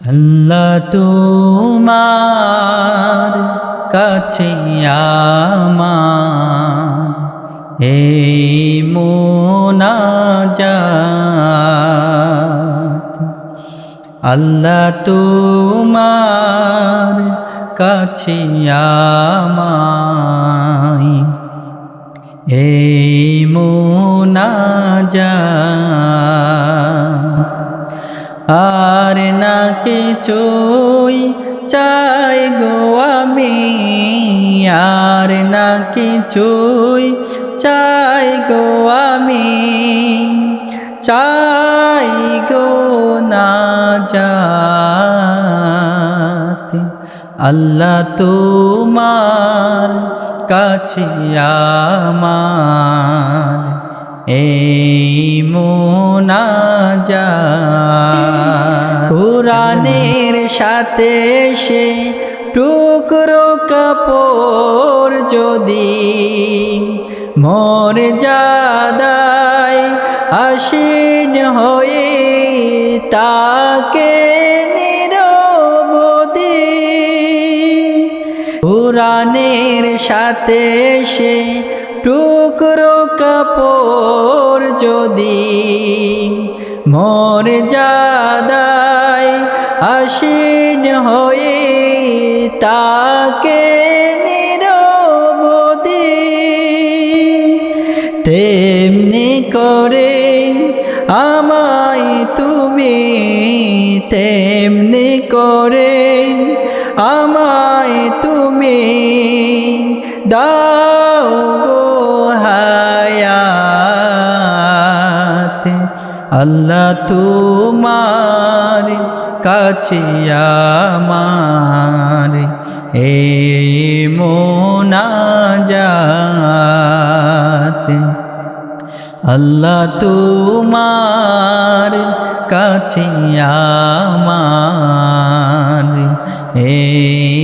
আল্লাহ তোমার কাছে আমার এই মোনাজাত। আল্লাহ তোমার কাছে আমায় এই মোনাজাত। আর না কিছুই চাই গো আমি, আর না কিছুই চাই গো আমি, চাই গো নাজাত। আল্লাহ তোমার কাছে আমার এই মোনাজাত। কুরআনের সাথে সে টুকরো কাপড় যদি মর্যাদায় আসীন হয়ে তাকে নিরবধি, কুরআনের সাথে সে টুকরো কাপড় যদি মর্যাদায় আসীন হয়ে তাকে নিরবধি, তেমনি করে আমায় তুমি, তেমনি করে আমায় তুমি দাও গো হায়াত। আল্লাহ তোমার কাছে আমার এই মোনাজাত। আল্লাহ তোমার কাছে আমার এই